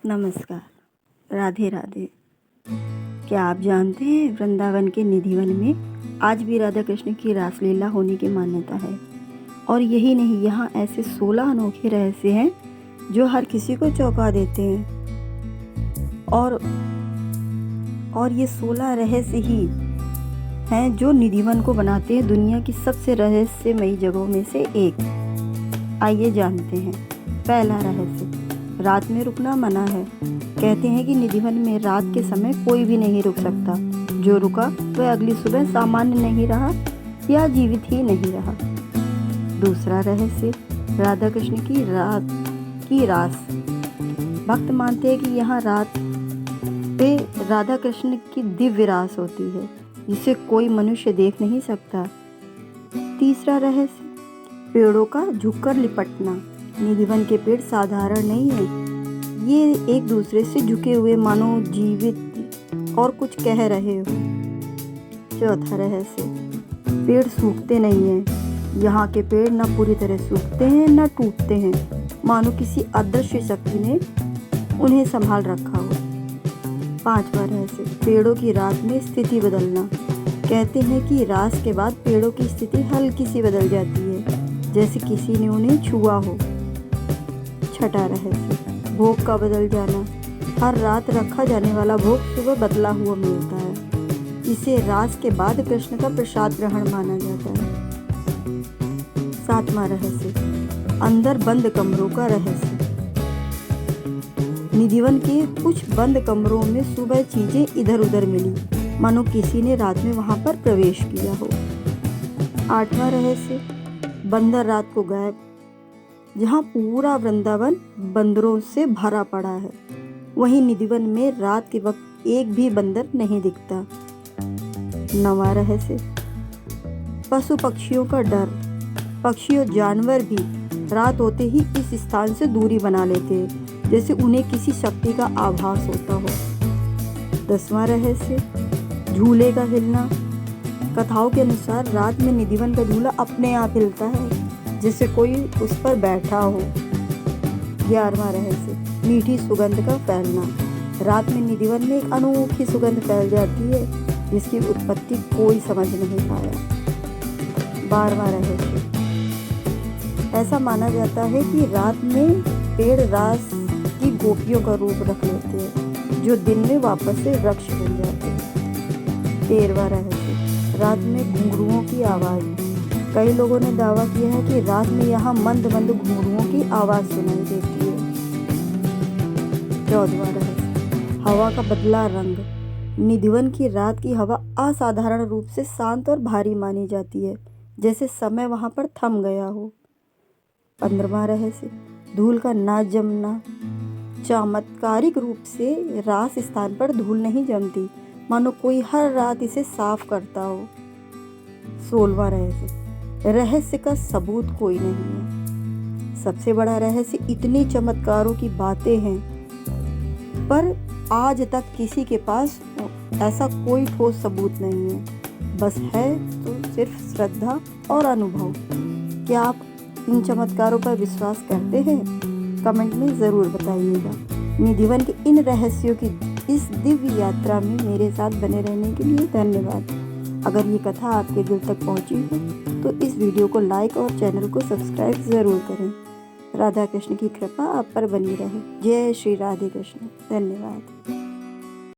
नमस्कार। राधे राधे। क्या आप जानते हैं वृंदावन के निधिवन में आज भी राधा कृष्ण की रासलीला होने की मान्यता है। और यही नहीं, यहाँ ऐसे 16 अनोखे रहस्य हैं जो हर किसी को चौंका देते हैं। और ये 16 रहस्य ही हैं जो निधिवन को बनाते हैं दुनिया की सबसे रहस्यमयी जगहों में से एक। आइए जानते हैं। पहला रहस्य, रात में रुकना मना है। कहते हैं कि निधिवन में रात के समय कोई भी नहीं रुक सकता। जो रुका वह अगली सुबह सामान्य नहीं रहा या जीवित ही नहीं रहा। दूसरा रहस्य, राधा कृष्ण की रात की रास। भक्त मानते हैं कि यहाँ रात पे राधा कृष्ण की दिव्य रास होती है जिसे कोई मनुष्य देख नहीं सकता। तीसरा रहस्य, पेड़ों का झुककर लिपटना। निधिवन के पेड़ साधारण नहीं है, ये एक दूसरे से झुके हुए मानो जीवित और कुछ कह रहे हो। चौथा रहस्य, पेड़ सूखते नहीं हैं। यहाँ के पेड़ न पूरी तरह सूखते हैं न टूटते हैं, मानो किसी अदृश्य शक्ति ने उन्हें संभाल रखा हो। पांचवा रहस्य, पेड़ों की रात में स्थिति बदलना। कहते हैं कि रास के बाद पेड़ों की स्थिति हल्की सी बदल जाती है, जैसे किसी ने उन्हें छुआ हो। छठा रहस्य, भोग का बदल जाना। हर रात रखा जाने वाला भोग सुबह बदला हुआ मिलता है। इसे रास के बाद कृष्ण का प्रसाद ग्रहण माना जाता है। सातवां रहस्य, अंदर बंद कमरों का रहस्य। निधिवन के कुछ बंद कमरों में सुबह चीजें इधर उधर मिली, मानो किसी ने रात में वहां पर प्रवेश किया हो। आठवां रहस्य, बंदर रात को गायब। जहाँ पूरा वृंदावन बंदरों से भरा पड़ा है, वहीं निधिवन में रात के वक्त एक भी बंदर नहीं दिखता। नवा रहस्य, पशु पक्षियों का डर। पक्षी और जानवर भी रात होते ही इस स्थान से दूरी बना लेते हैं, जैसे उन्हें किसी शक्ति का आभास होता हो। 10वां रहस्य, झूले का हिलना। कथाओं के अनुसार रात में निधिवन का झूला अपने आप हिलता है, जैसे कोई उस पर बैठा हो। 11वां रहस्य, मीठी सुगंध का फैलना। रात में निधिवन में एक अनोखी सुगंध फैल जाती है, जिसकी उत्पत्ति कोई समझ नहीं पाया। 12वां रहस्य, ऐसा माना जाता है कि रात में पेड़ रास की गोपियों का रूप रख लेते हैं, जो दिन में वापस से वृक्ष बन जाते हैं। 13वां रहस्य, रात में घुंघरुओं की आवाज़। कई लोगों ने दावा किया है कि रात में यहाँ मंद मंद घुंघरुओं की आवाज़ सुनाई देती है। 14वां रहस्य, हवा का बदला रंग। निधिवन की रात की हवा असाधारण रूप से शांत और भारी मानी जाती है, जैसे समय वहाँ पर थम गया हो। 15वां रहस्य, धूल का ना जमना। चमत्कारिक रूप से रास स्थान पर धूल नहीं जमती, मानो कोई हर रात इसे साफ करता हो। 16वां रहस्य का सबूत कोई नहीं है। सबसे बड़ा रहस्य, इतनी चमत्कारों की बातें हैं, पर आज तक किसी के पास ऐसा कोई ठोस सबूत नहीं है। बस है तो सिर्फ श्रद्धा और अनुभव। क्या आप इन चमत्कारों पर विश्वास करते हैं? कमेंट में ज़रूर बताइएगा। निधिवन के इन रहस्यों की इस दिव्य यात्रा में मेरे साथ बने रहने के लिए धन्यवाद। अगर ये कथा आपके दिल तक पहुंची हो तो इस वीडियो को लाइक और चैनल को सब्सक्राइब ज़रूर करें। राधा कृष्ण की कृपा आप पर बनी रहे। जय श्री राधे कृष्ण। धन्यवाद।